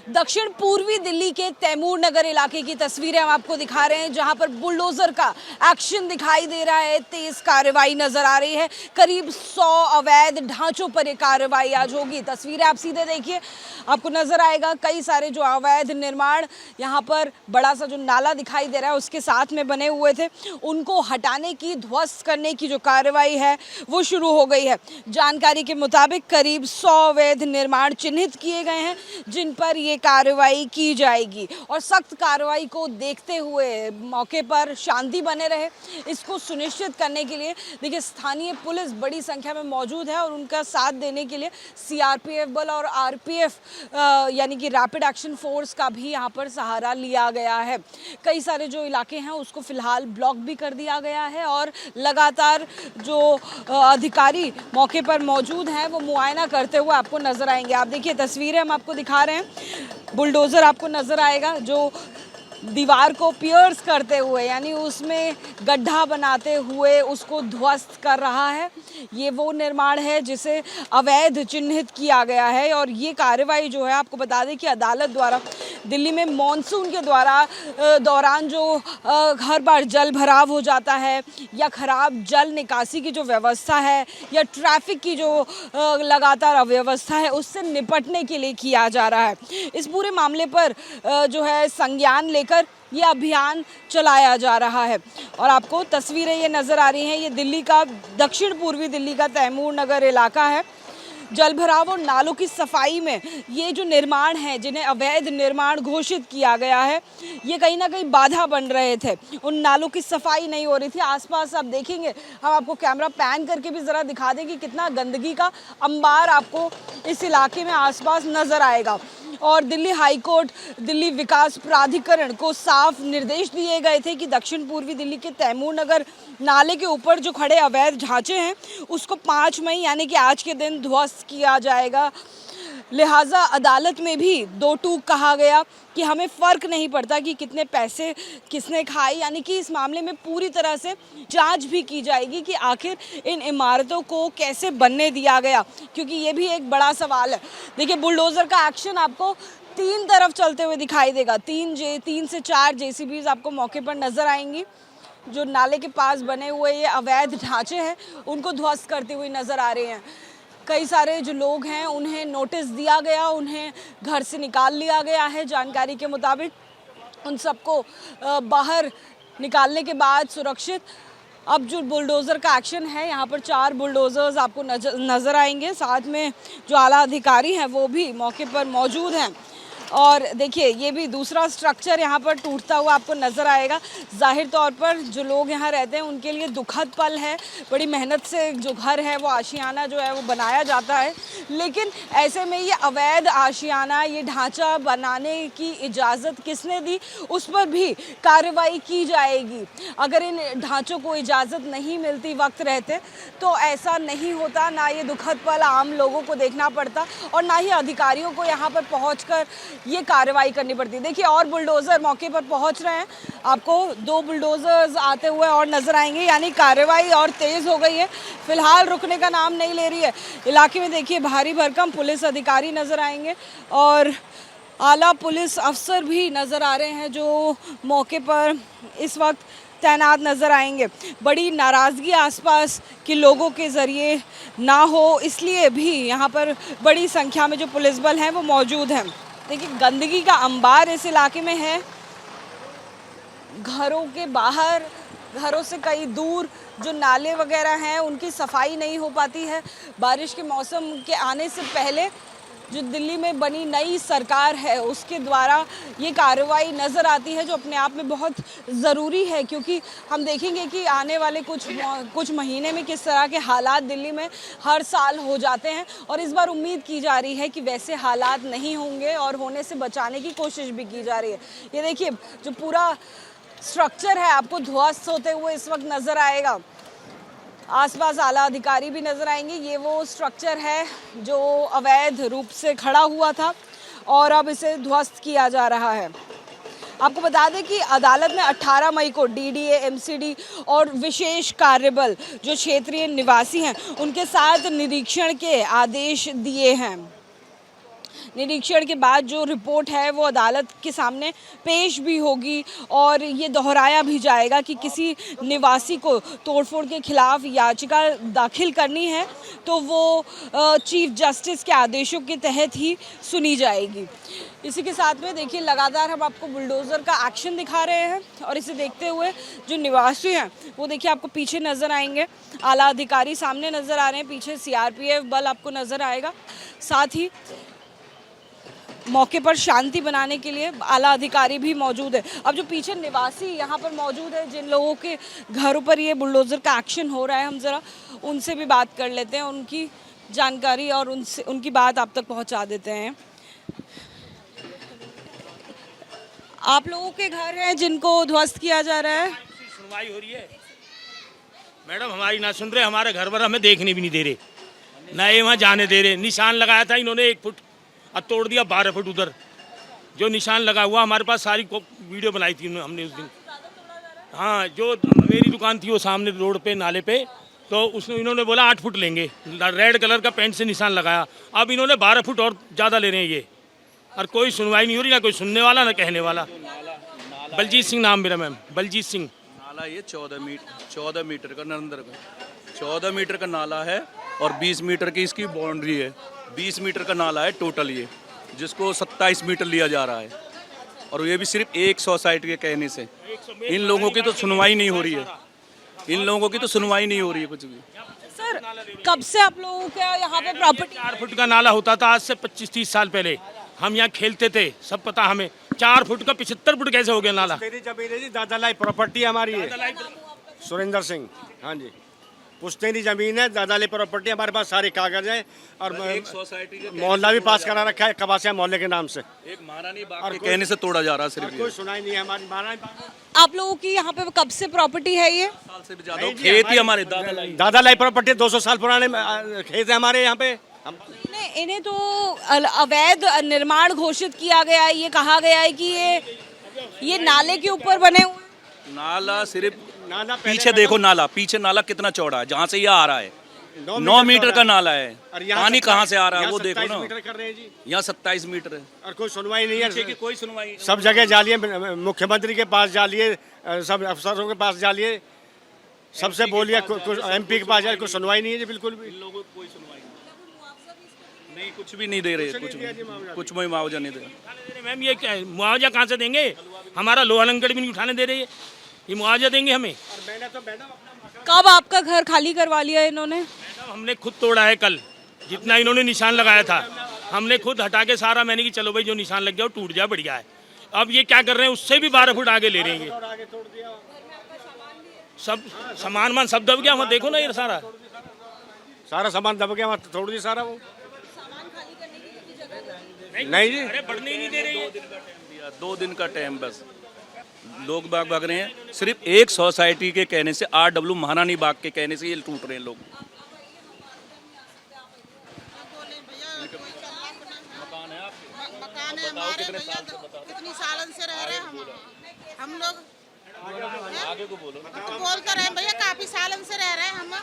दक्षिण पूर्वी दिल्ली के तैमूर नगर इलाके की तस्वीरें हम आपको दिखा रहे हैं, जहां पर बुलडोजर का एक्शन दिखाई दे रहा है। तेज कार्रवाई नजर आ रही है। करीब 100 अवैध ढांचों पर यह कार्रवाई आज होगी। तस्वीरें आप सीधे देखिए, आपको नजर आएगा कई सारे जो अवैध निर्माण यहाँ पर बड़ा सा जो नाला दिखाई दे रहा है उसके साथ में बने हुए थे, उनको हटाने की, ध्वस्त करने की जो कार्रवाई है वो शुरू हो गई है। जानकारी के मुताबिक करीब 100 अवैध निर्माण चिन्हित किए गए हैं, जिन पर ये कार्रवाई की जाएगी और सख्त कार्रवाई को देखते हुए मौके पर शांति बने रहे, इसको सुनिश्चित करने के लिए देखिए स्थानीय पुलिस बड़ी संख्या में मौजूद है और उनका साथ देने के लिए सीआरपीएफ बल और आरपीएफ यानी कि रैपिड एक्शन फोर्स का भी यहाँ पर सहारा लिया गया है। कई सारे जो इलाके हैं उसको फिलहाल ब्लॉक भी कर दिया गया है और लगातार जो अधिकारी मौके पर मौजूद हैं वो मुआयना करते हुए आपको नजर आएंगे। आप देखिए तस्वीरें हम आपको दिखा रहे हैं, बुलडोज़र आपको नज़र आएगा जो दीवार को पियर्स करते हुए यानी उसमें गड्ढा बनाते हुए उसको ध्वस्त कर रहा है। ये वो निर्माण है जिसे अवैध चिन्हित किया गया है और ये कार्रवाई जो है आपको बता दें कि अदालत द्वारा दिल्ली में मानसून के दौरान जो हर बार जल भराव हो जाता है या ख़राब जल निकासी की जो व्यवस्था है या ट्रैफिक की जो लगातार अव्यवस्था है उससे निपटने के लिए किया जा रहा है। इस पूरे मामले पर जो है संज्ञान लेकर ये अभियान चलाया जा रहा है और आपको तस्वीरें ये नज़र आ रही हैं। ये दिल्ली का, दक्षिण पूर्वी दिल्ली का तैमूर नगर इलाका है। जल भराव और नालों की सफाई में ये जो निर्माण हैं जिन्हें अवैध निर्माण घोषित किया गया है, ये कहीं ना कहीं बाधा बन रहे थे। उन नालों की सफाई नहीं हो रही थी। आसपास आप देखेंगे, हम आपको कैमरा पैन करके भी ज़रा दिखा दें कि कितना गंदगी का अंबार आपको इस इलाके में आसपास नज़र आएगा। और दिल्ली हाई कोर्ट, दिल्ली विकास प्राधिकरण को साफ निर्देश दिए गए थे कि दक्षिण पूर्वी दिल्ली के तैमूर नगर नाले के ऊपर जो खड़े अवैध ढांचे हैं उसको 5 मई यानी कि आज के दिन ध्वस्त किया जाएगा। लिहाजा अदालत में भी दो टूक कहा गया कि हमें फ़र्क नहीं पड़ता कि कितने पैसे किसने खाए, यानी कि इस मामले में पूरी तरह से जांच भी की जाएगी कि आखिर इन इमारतों को कैसे बनने दिया गया, क्योंकि ये भी एक बड़ा सवाल है। देखिए बुलडोज़र का एक्शन आपको 3 तरफ चलते हुए दिखाई देगा। 3 से 4 जेसीबीज आपको मौके पर नज़र आएंगी। जो नाले के पास बने हुए ये अवैध ढांचे हैं उनको ध्वस्त करते हुए नज़र आ रहे हैं। कई सारे जो लोग हैं उन्हें नोटिस दिया गया, उन्हें घर से निकाल लिया गया है। जानकारी के मुताबिक उन सबको बाहर निकालने के बाद सुरक्षित अब जो बुलडोज़र का एक्शन है, यहाँ पर 4 बुलडोज़र्स आपको नज़र आएंगे। साथ में जो आला अधिकारी हैं वो भी मौके पर मौजूद हैं और देखिए ये भी दूसरा स्ट्रक्चर यहाँ पर टूटता हुआ आपको नज़र आएगा। जाहिर तौर पर जो लोग यहाँ रहते हैं उनके लिए दुखद पल है। बड़ी मेहनत से जो घर है वो आशियाना जो है वो बनाया जाता है, लेकिन ऐसे में ये अवैध आशियाना, ये ढांचा बनाने की इजाज़त किसने दी, उस पर भी कार्रवाई की जाएगी। अगर इन ढांचों को इजाज़त नहीं मिलती वक्त रहते तो ऐसा नहीं होता, ना ये दुखद पल आम लोगों को देखना पड़ता और ना ही अधिकारियों को यहाँ पर पहुँच कर ये कार्रवाई करनी पड़ती। देखिए और बुलडोज़र मौके पर पहुंच रहे हैं, आपको 2 बुलडोज़र्स आते हुए और नज़र आएंगे, यानी कार्रवाई और तेज़ हो गई है। फिलहाल रुकने का नाम नहीं ले रही है। इलाके में देखिए भारी भरकम पुलिस अधिकारी नज़र आएंगे और आला पुलिस अफसर भी नज़र आ रहे हैं जो मौके पर इस वक्त तैनात नज़र आएंगे। बड़ी नाराज़गी आसपास के लोगों के ज़रिए ना हो, इसलिए भी यहाँ पर बड़ी संख्या में जो पुलिस बल हैं वो मौजूद हैं। देखिए गंदगी का अंबार इस इलाके में है। घरों के बाहर, घरों से कई दूर जो नाले वगैरह हैं उनकी सफाई नहीं हो पाती है। बारिश के मौसम के आने से पहले जो दिल्ली में बनी नई सरकार है उसके द्वारा ये कार्रवाई नज़र आती है, जो अपने आप में बहुत ज़रूरी है, क्योंकि हम देखेंगे कि आने वाले कुछ महीने में किस तरह के हालात दिल्ली में हर साल हो जाते हैं और इस बार उम्मीद की जा रही है कि वैसे हालात नहीं होंगे और होने से बचाने की कोशिश भी की जा रही है। ये देखिए जो पूरा स्ट्रक्चर है आपको ध्वस्त होते हुए इस वक्त नज़र आएगा। आसपास आला अधिकारी भी नज़र आएंगे। ये वो स्ट्रक्चर है जो अवैध रूप से खड़ा हुआ था और अब इसे ध्वस्त किया जा रहा है। आपको बता दें कि अदालत ने 18 मई को डीडीए, एमसीडी और विशेष कार्यबल जो क्षेत्रीय निवासी हैं उनके साथ निरीक्षण के आदेश दिए हैं। निरीक्षण के बाद जो रिपोर्ट है वो अदालत के सामने पेश भी होगी और ये दोहराया भी जाएगा कि किसी निवासी को तोड़फोड़ के खिलाफ याचिका दाखिल करनी है तो वो चीफ जस्टिस के आदेशों के तहत ही सुनी जाएगी। इसी के साथ में देखिए लगातार हम आपको बुलडोज़र का एक्शन दिखा रहे हैं और इसे देखते हुए जो निवासी हैं वो देखिए आपको पीछे नज़र आएंगे, आला अधिकारी सामने नज़र आ रहे हैं, पीछे सीआरपीएफ बल आपको नज़र आएगा, साथ ही मौके पर शांति बनाने के लिए आला अधिकारी भी मौजूद है। अब जो पीछे निवासी यहाँ पर मौजूद है जिन लोगों के घरों पर ये बुलडोज़र का एक्शन हो रहा है, हम ज़रा उनसे भी बात कर लेते हैं, उनकी जानकारी और उनकी बात आप तक पहुँचा देते हैं। आप लोगों के घर हैं जिनको ध्वस्त किया जा रहा है? सुनवाई हो रही है मैडम, हमारी ना सुन रहे, हमारे घर पर हमें देखने भी नहीं दे रहे, ना ये वहाँ जाने दे रहे। निशान लगाया था इन्होंने 1 फुट, अब तोड़ दिया 12 फुट उधर जो निशान लगा हुआ। हमारे पास सारी वीडियो बनाई थी हमने उस दिन। हाँ, जो मेरी दुकान थी वो सामने रोड पे नाले पे, तो उसने इन्होंने बोला 8 फुट लेंगे, रेड कलर का पेंट से निशान लगाया। अब इन्होंने 12 फुट और ज़्यादा ले रहे हैं ये, और कोई सुनवाई नहीं हो रही, ना कोई सुनने वाला ना कहने वाला। बलजीत सिंह नाम मेरा मैम, बलजीत सिंह। नाला ये 14 मीटर का नरेंद्र का 14 मीटर का नाला है और 20 मीटर की इसकी बाउंड्री है। 20 मीटर का नाला है टोटल ये, जिसको 27 मीटर लिया जा रहा है, और ये भी सिर्फ एक सोसाइटी के कहने से। इन लोगों की तो सुनवाई नहीं हो रही है, इन लोगों की तो सुनवाई नहीं हो रही है कुछ भी। सर, कब से आप लोगों का यहाँ पे प्रॉपर्टी? 4 फुट का नाला होता था आज से 25-30 साल पहले। हम यहाँ खेलते थे, सब पता हमें। 4 फुट का 75 फुट कैसे हो गया नाला? तेरी जमीन है जी, दादा लाई प्रॉपर्टी हमारी है। सुरेंद्र सिंह, हाँ जी, पुश्तैनी जमीन है, दादा लाई प्रॉपर्टी, हमारे पास सारे कागज हैं और एक सोसाइटी के मोहल्ला भी पास करा रखा है कबासिया मोहल्ले के नाम से। एक महारानी बाग के कहने से तोड़ा जा रहा है सिर्फ। कोई सुनाई नहीं है हमारी महारानी। आप लोगों की यहाँ पे कब से प्रॉपर्टी है ये? साल से भी ज्यादा खेत ही हमारे दादा लाई प्रॉपर्टी 200 साल पुराने खेत है हमारे यहाँ पे। इन्हें तो अवैध निर्माण घोषित किया गया है, ये कहा गया है कि ये नाले के ऊपर बने हुए। नाला सिर्फ नाला पीछे देखो, नाला पीछे नाला कितना चौड़ा है, जहाँ से ये आ रहा है 9 मीटर का नाला है। पानी कहाँ से आ रहा है वो देखो ना, यहाँ 27 मीटर है और कोई सुनवाई नहीं है। कोई सुनवाई, सब जगह जालिए, मुख्यमंत्री के पास जालिए, सब अफसरों के पास जालिए, सबसे बोलिए, MP के पास जाए, कोई सुनवाई नहीं है जी बिल्कुल भी। लोगों को कोई सुनवाई नहीं, कुछ भी नहीं दे रहे, कुछ भी मुआवजा नहीं दे रहे। मैम ये क्या है, मुआवजा कहाँ से देंगे? हमारा लोहा लंगड़ भी नहीं उठाने दे रहे, ये मुआवजा देंगे हमें? कब आपका घर खाली करवा लिया इन्होंने? हमने खुद तोड़ा है कल, जितना इन्होंने निशान लगाया था हमने खुद हटा के सारा, मैंने कि चलो भाई जो निशान लग गया वो टूट जाए, बढ़िया है। अब ये क्या कर रहे हैं, उससे भी 12 फुट आगे ले रहे हैं। सब सामान सब दब गया, वहाँ देखो ना, ये सारा सामान दब गया, वहाँ तोड़ दिया सारा। वो नहीं जी, अरे बढ़ने ही नहीं दे रही है। 2 दिन का टाइम बस, लोग भाग रहे हैं। सिर्फ एक सोसाइटी के कहने से, RW महारानी बाग के कहने से ये टूट रहे हैं लोग। मकान है हमारे भैया, कितनी सालन से रह रहे हैं हम लोग। आगे को बोलो, तो बोल कर रहे हैं भैया, काफी सालन से रह रहे हैं हम।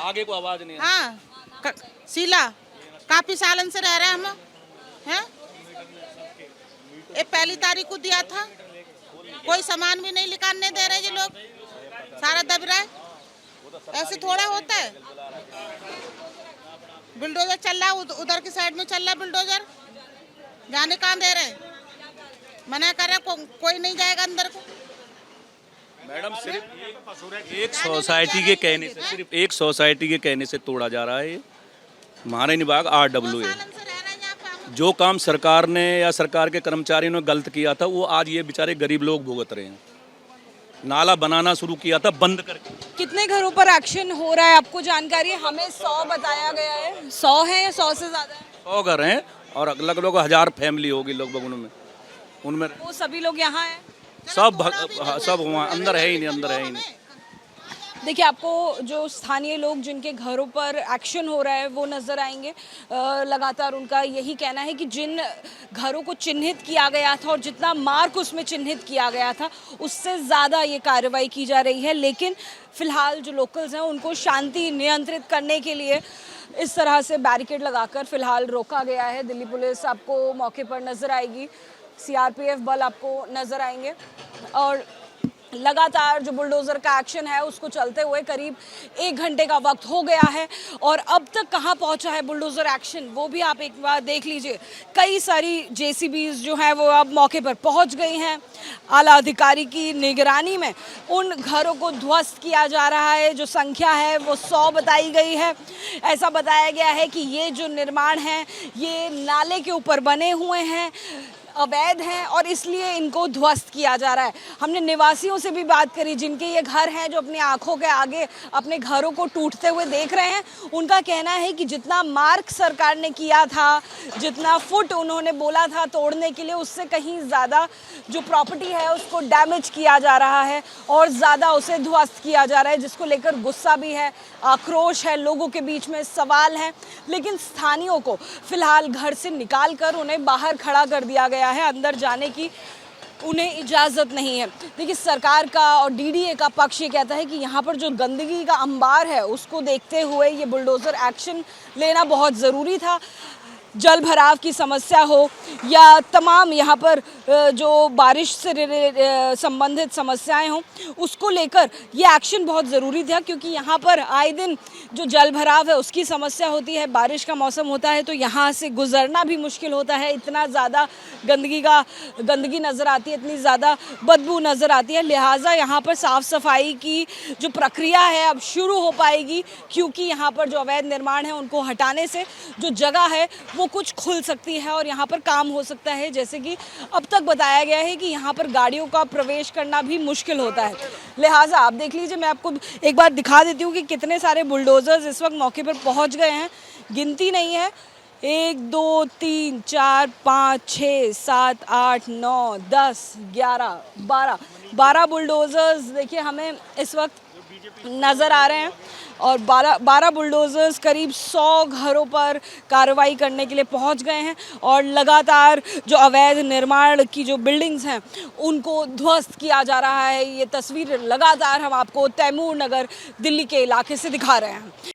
आगे को आवाज नहीं है। हाँ, शीला, काफी सालन से रह रहे हैं हम हैं। ये 1 तारीख को दिया था, कोई सामान भी नहीं निकालने दे रहे ये लोग, सारा दब रहा है। ऐसे थोड़ा होता है। बुलडोजर चल रहा है, उधर की साइड में चल रहा है बुलडोजर, जाने कहाँ दे रहे, मना कर रहे, कोई नहीं जाएगा अंदर को। मैडम सिर्फ एक सोसाइटी के कहने से, सिर्फ एक सोसाइटी के कहने से तोड़ा जा रहा है ये महारानी बाग RW है। जो काम सरकार ने या सरकार के कर्मचारियों ने गलत किया था, वो आज ये बेचारे गरीब लोग भुगत रहे हैं। नाला बनाना शुरू किया था बंद करके। कितने घरों पर एक्शन हो रहा है आपको जानकारी है? हमें 100 बताया गया है। 100 है या 100 से ज्यादा है? 100 घर हैं और अलग अलग 1000 फैमिली होगी लगभग उनमें वो सभी लोग यहाँ हैं? सब वहाँ अंदर है ही नहीं, अंदर है ही नहीं। देखिए, आपको जो स्थानीय लोग जिनके घरों पर एक्शन हो रहा है वो नज़र आएंगे। लगातार उनका यही कहना है कि जिन घरों को चिन्हित किया गया था और जितना मार्क उसमें चिन्हित किया गया था उससे ज़्यादा ये कार्रवाई की जा रही है। लेकिन फ़िलहाल जो लोकल्स हैं उनको शांति नियंत्रित करने के लिए इस तरह से बैरिकेड लगाकर फ़िलहाल रोका गया है। दिल्ली पुलिस आपको मौके पर नज़र आएगी, सीआरपीएफ बल आपको नज़र आएंगे और लगातार जो बुलडोज़र का एक्शन है उसको चलते हुए करीब 1 घंटे का वक्त हो गया है और अब तक कहां पहुंचा है बुलडोज़र एक्शन वो भी आप एक बार देख लीजिए। कई सारी जेसीबीज जो हैं वो अब मौके पर पहुंच गई हैं। आला अधिकारी की निगरानी में उन घरों को ध्वस्त किया जा रहा है। जो संख्या है वो 100 बताई गई है। ऐसा बताया गया है कि ये जो निर्माण हैं ये नाले के ऊपर बने हुए हैं, अवैध हैं और इसलिए इनको ध्वस्त किया जा रहा है। हमने निवासियों से भी बात करी जिनके ये घर हैं, जो अपनी आंखों के आगे अपने घरों को टूटते हुए देख रहे हैं। उनका कहना है कि जितना मार्क सरकार ने किया था, जितना फुट उन्होंने बोला था तोड़ने के लिए, उससे कहीं ज़्यादा जो प्रॉपर्टी है उसको डैमेज किया जा रहा है और ज़्यादा उसे ध्वस्त किया जा रहा है, जिसको लेकर गुस्सा भी है, आक्रोश है, लोगों के बीच में सवाल हैं। लेकिन स्थानीयों को फ़िलहाल घर से निकाल कर उन्हें बाहर खड़ा कर दिया गया है। अंदर जाने की उन्हें इजाज़त नहीं है। देखिए, सरकार का और डीडीए का पक्ष ये कहता है कि यहाँ पर जो गंदगी का अंबार है उसको देखते हुए ये बुलडोज़र एक्शन लेना बहुत ज़रूरी था। जल भराव की समस्या हो या तमाम यहाँ पर जो बारिश से संबंधित समस्याएं हों, उसको लेकर ये एक्शन बहुत ज़रूरी था क्योंकि यहाँ पर आए दिन जो जल भराव है उसकी समस्या होती है। बारिश का मौसम होता है तो यहाँ से गुज़रना भी मुश्किल होता है। इतना ज़्यादा गंदगी नज़र आती है, इतनी ज़्यादा बदबू नज़र आती है। लिहाजा यहाँ पर साफ़ सफाई की जो प्रक्रिया है अब शुरू हो पाएगी क्योंकि यहाँ पर जो अवैध निर्माण है उनको हटाने से जो जगह है वो कुछ खुल सकती है और यहाँ पर काम हो सकता है। जैसे कि अब तक बताया गया है कि यहाँ पर गाड़ियों का प्रवेश करना भी मुश्किल होता है। लिहाजा आप देख लीजिए, मैं आपको एक बार दिखा देती हूँ कि कितने सारे बुलडोज़र्स इस वक्त मौके पर पहुँच गए हैं। गिनती नहीं है, 1 2 3 4 5 6 7 8 9 10 11 12 बुलडोज़र्स देखिए हमें इस वक्त नज़र आ रहे हैं और 12 बुलडोज़र्स करीब 100 घरों पर कार्रवाई करने के लिए पहुंच गए हैं और लगातार जो अवैध निर्माण की जो बिल्डिंग्स हैं उनको ध्वस्त किया जा रहा है। ये तस्वीर लगातार हम आपको तैमूर नगर दिल्ली के इलाके से दिखा रहे हैं।